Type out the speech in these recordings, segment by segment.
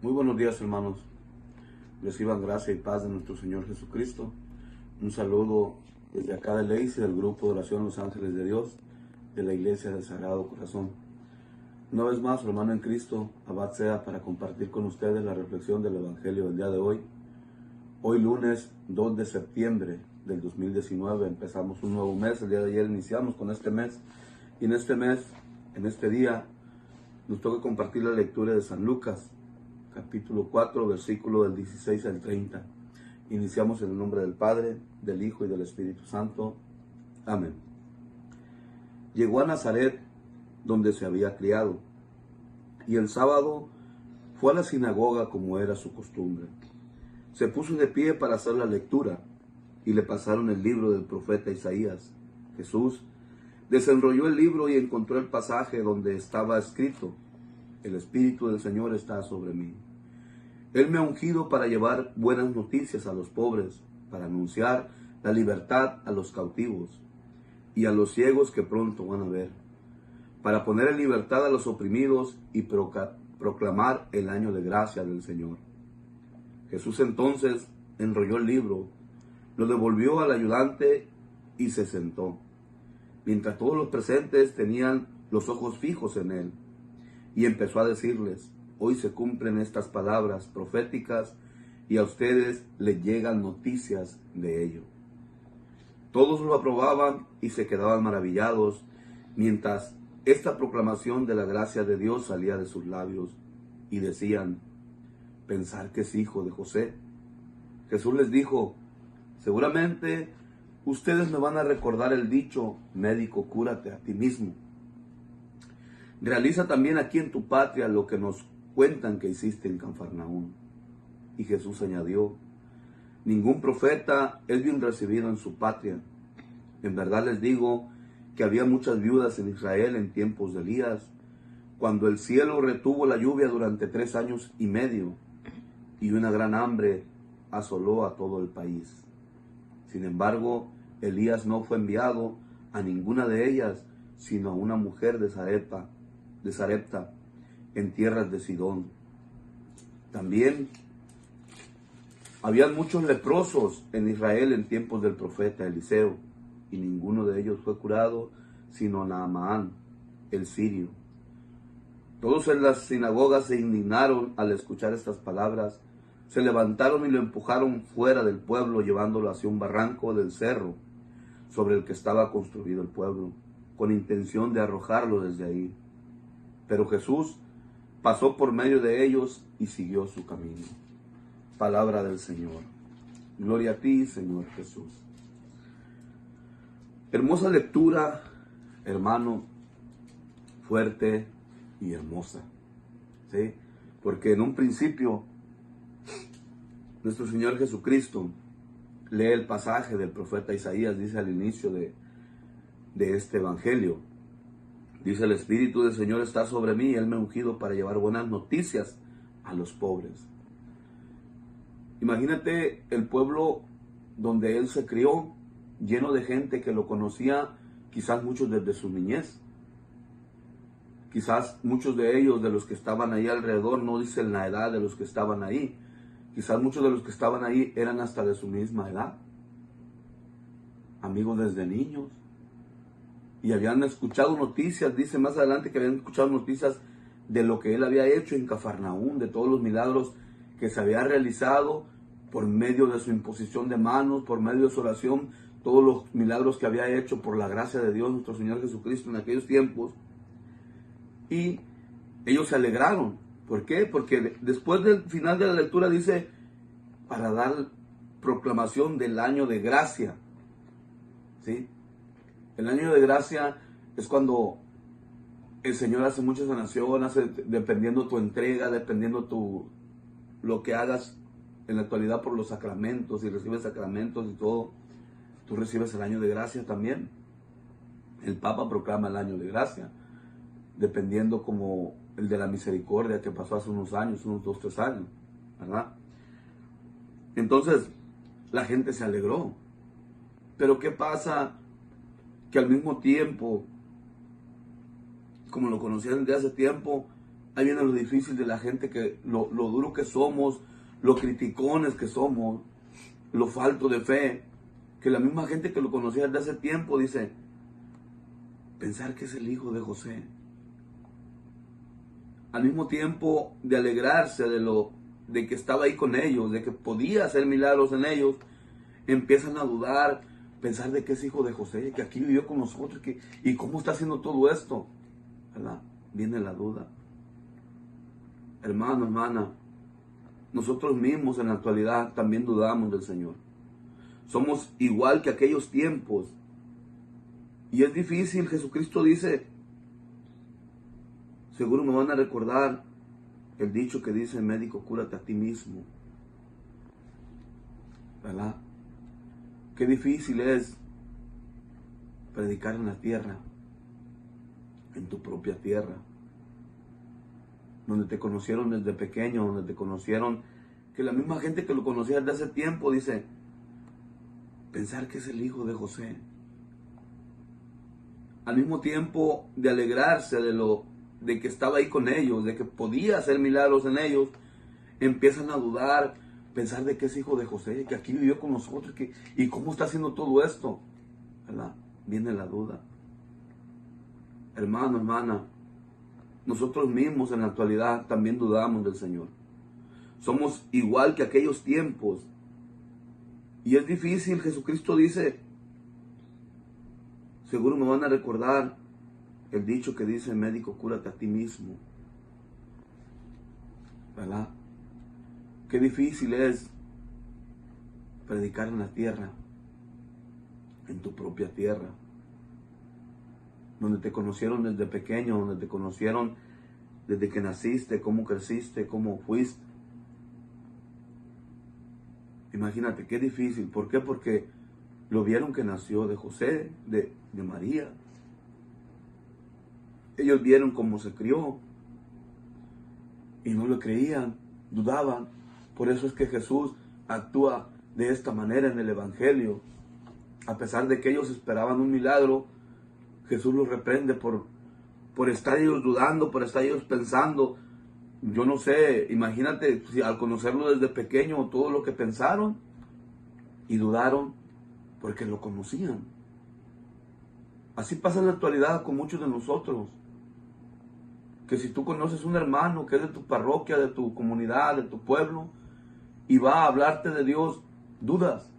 Muy buenos días, hermanos. Reciban gracia y paz de nuestro Señor Jesucristo. Un saludo desde acá de Lacey, del grupo de oración Los Ángeles de Dios, de la Iglesia del Sagrado Corazón. Una vez más, hermano en Cristo, Abad sea para compartir con ustedes la reflexión del Evangelio del día de hoy. Hoy lunes 2 de septiembre del 2019 empezamos un nuevo mes. El día de ayer iniciamos con este mes. Y en este día, nos toca compartir la lectura de San Lucas, capítulo 4, versículo del 16 al 30. Iniciamos en el nombre del Padre, del Hijo y del Espíritu Santo. Amén. Llegó a Nazaret, donde se había criado, y el sábado fue a la sinagoga como era su costumbre. Se puso de pie para hacer la lectura, y le pasaron el libro del profeta Isaías. Jesús desenrolló el libro y encontró el pasaje donde estaba escrito: el Espíritu del Señor está sobre mí. Él me ha ungido para llevar buenas noticias a los pobres, para anunciar la libertad a los cautivos y a los ciegos que pronto van a ver, para poner en libertad a los oprimidos y proclamar el año de gracia del Señor. Jesús entonces enrolló el libro, lo devolvió al ayudante y se sentó, mientras todos los presentes tenían los ojos fijos en él, y empezó a decirles: hoy se cumplen estas palabras proféticas y a ustedes les llegan noticias de ello. Todos lo aprobaban y se quedaban maravillados mientras esta proclamación de la gracia de Dios salía de sus labios, y decían: pensar que es hijo de José. Jesús les dijo: seguramente ustedes me van a recordar el dicho: médico, cúrate a ti mismo. Realiza también aquí en tu patria lo que nos cuentan que hiciste en Cafarnaúm. Y Jesús añadió: ningún profeta es bien recibido en su patria. En verdad les digo que había muchas viudas en Israel en tiempos de Elías, cuando el cielo retuvo la lluvia durante 3 años y medio, y una gran hambre asoló a todo el país. Sin embargo, Elías no fue enviado a ninguna de ellas, sino a una mujer de Sarepta, en tierras de Sidón. También habían muchos leprosos en Israel en tiempos del profeta Eliseo, y ninguno de ellos fue curado, sino Naamán, el sirio. Todos en las sinagogas se indignaron al escuchar estas palabras. Se levantaron y lo empujaron fuera del pueblo, llevándolo hacia un barranco del cerro sobre el que estaba construido el pueblo, con intención de arrojarlo desde ahí. Pero Jesús pasó por medio de ellos y siguió su camino. Palabra del Señor. Gloria a ti, Señor Jesús. Hermosa lectura, hermano, fuerte y hermosa, ¿sí? Porque en un principio nuestro Señor Jesucristo lee el pasaje del profeta Isaías. Dice al inicio de este evangelio, dice: el Espíritu del Señor está sobre mí, Él me ha ungido para llevar buenas noticias a los pobres. Imagínate el pueblo donde Él se crió, lleno de gente que lo conocía, quizás muchos desde su niñez. Quizás muchos de ellos, de los que estaban ahí alrededor, no dicen la edad de los que estaban ahí. Quizás muchos de los que estaban ahí eran hasta de su misma edad. Amigos desde niños. Y habían escuchado noticias, dice más adelante que habían escuchado noticias de lo que él había hecho en Cafarnaúm, de todos los milagros que se había realizado por medio de su imposición de manos, por medio de su oración, todos los milagros que había hecho por la gracia de Dios, nuestro Señor Jesucristo, en aquellos tiempos. Y ellos se alegraron. ¿Por qué? Porque después del final de la lectura dice: para dar proclamación del año de gracia. ¿Sí? El año de gracia es cuando el Señor hace mucha sanación, dependiendo tu entrega, dependiendo lo que hagas en la actualidad por los sacramentos, y recibes sacramentos y todo, tú recibes el año de gracia también. El Papa proclama el año de gracia, dependiendo como el de la misericordia que pasó hace unos años, unos 2, 3 años, ¿verdad? Entonces, la gente se alegró. Pero ¿qué pasa? Que al mismo tiempo, como lo conocían desde hace tiempo, Ahí viene lo difícil de la gente, que lo duro que somos, lo criticones que somos, lo falto de fe, que la misma gente que lo conocía desde hace tiempo dice, pensar que es el hijo de José. Al mismo tiempo de alegrarse de que estaba ahí con ellos, de que podía hacer milagros en ellos, empiezan a dudar, pensar de que es hijo de José, que aquí vivió con nosotros, y cómo está haciendo todo esto, ¿verdad? Viene la duda. Hermano, hermana, nosotros mismos en la actualidad también dudamos del Señor. Somos igual que aquellos tiempos. Y es difícil. Jesucristo dice, seguro me van a recordar el dicho que dice, médico, cúrate a ti mismo. ¿Verdad? Qué difícil es predicar en la tierra, en tu propia tierra, donde te conocieron desde pequeño, donde te conocieron, que la misma gente que lo conocía desde hace tiempo dice, pensar que es el hijo de José. Al mismo tiempo de alegrarse de que estaba ahí con ellos, de que podía hacer milagros en ellos, empiezan a dudar, pensar de que es hijo de José, que aquí vivió con nosotros, y cómo está haciendo todo esto, ¿verdad? Viene la duda. Hermano, hermana, nosotros mismos en la actualidad también dudamos del Señor. Somos igual que aquellos tiempos. Y es difícil. Jesucristo dice, seguro me van a recordar el dicho que dice, médico, cúrate a ti mismo. ¿Verdad? Qué difícil es predicar en la tierra, en tu propia tierra, donde te conocieron desde pequeño, donde te conocieron desde que naciste, cómo creciste, cómo fuiste. Imagínate, qué difícil. ¿Por qué? Porque lo vieron que nació de José, de María. Ellos vieron cómo se crió y no lo creían, dudaban. Por eso es que Jesús actúa de esta manera en el Evangelio. A pesar de que ellos esperaban un milagro, Jesús los reprende por estar ellos dudando, por estar ellos pensando. Yo no sé, imagínate si al conocerlo desde pequeño todo lo que pensaron y dudaron porque lo conocían. Así pasa en la actualidad con muchos de nosotros. Que si tú conoces un hermano que es de tu parroquia, de tu comunidad, de tu pueblo, y va a hablarte de Dios, dudas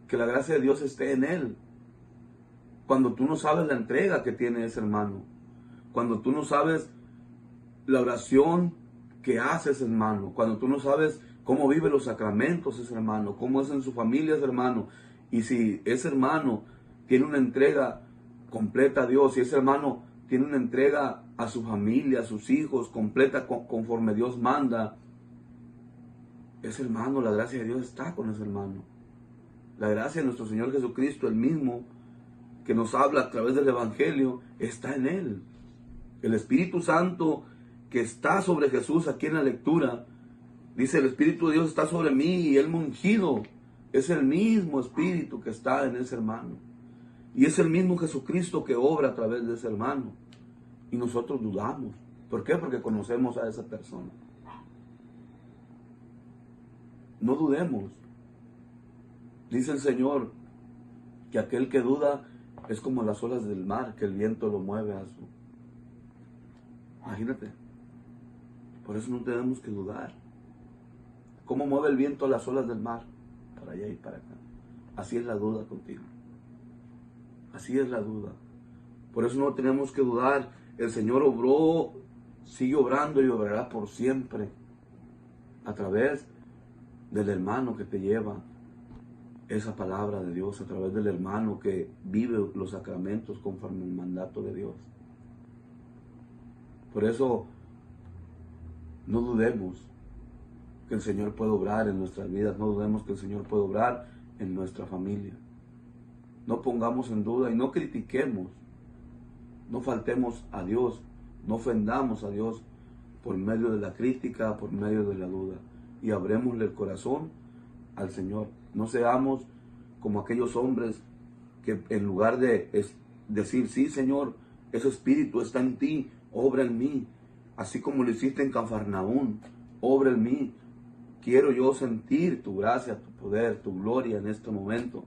que la gracia de Dios esté en él. Cuando tú no sabes la entrega que tiene ese hermano, cuando tú no sabes la oración que hace ese hermano, cuando tú no sabes cómo vive los sacramentos ese hermano, cómo es en su familia ese hermano, y si ese hermano tiene una entrega completa a Dios, si ese hermano tiene una entrega a su familia, a sus hijos, completa conforme Dios manda, ese hermano, la gracia de Dios está con ese hermano. La gracia de nuestro Señor Jesucristo, el mismo que nos habla a través del Evangelio, está en él. El Espíritu Santo que está sobre Jesús aquí en la lectura, dice, el Espíritu de Dios está sobre mí y él me ha ungido. Es el mismo Espíritu que está en ese hermano. Y es el mismo Jesucristo que obra a través de ese hermano. Y nosotros dudamos. ¿Por qué? Porque conocemos a esa persona. No dudemos. Dice el Señor que aquel que duda es como las olas del mar, que el viento lo mueve a su... Imagínate. Por eso no tenemos que dudar. ¿Cómo mueve el viento a las olas del mar? Para allá y para acá. Así es la duda contigo. Así es la duda. Por eso no tenemos que dudar. El Señor obró, sigue obrando y obrará por siempre. A través del hermano que te lleva esa palabra de Dios, a través del hermano que vive los sacramentos conforme al mandato de Dios. Por eso no dudemos que el Señor puede obrar en nuestras vidas, no dudemos que el Señor puede obrar en nuestra familia. No pongamos en duda y no critiquemos, no faltemos a Dios, no ofendamos a Dios por medio de la crítica, por medio de la duda, y abrémosle el corazón al Señor. No seamos como aquellos hombres que en lugar de decir, sí Señor, ese espíritu está en ti, obra en mí, Así como lo hiciste en Cafarnaún, obra en mí. Quiero yo sentir tu gracia, tu poder, tu gloria en este momento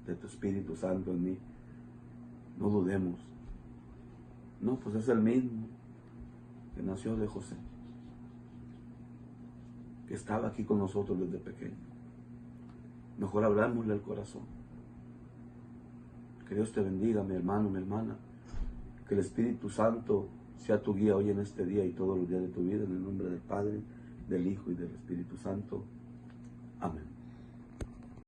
de tu Espíritu Santo en mí. No dudemos. No, pues es el mismo que nació de José, que estaba aquí con nosotros desde pequeño. Mejor hablámosle al corazón. Que Dios te bendiga, mi hermano, mi hermana. Que el Espíritu Santo sea tu guía hoy en este día y todos los días de tu vida, en el nombre del Padre, del Hijo y del Espíritu Santo. Amén.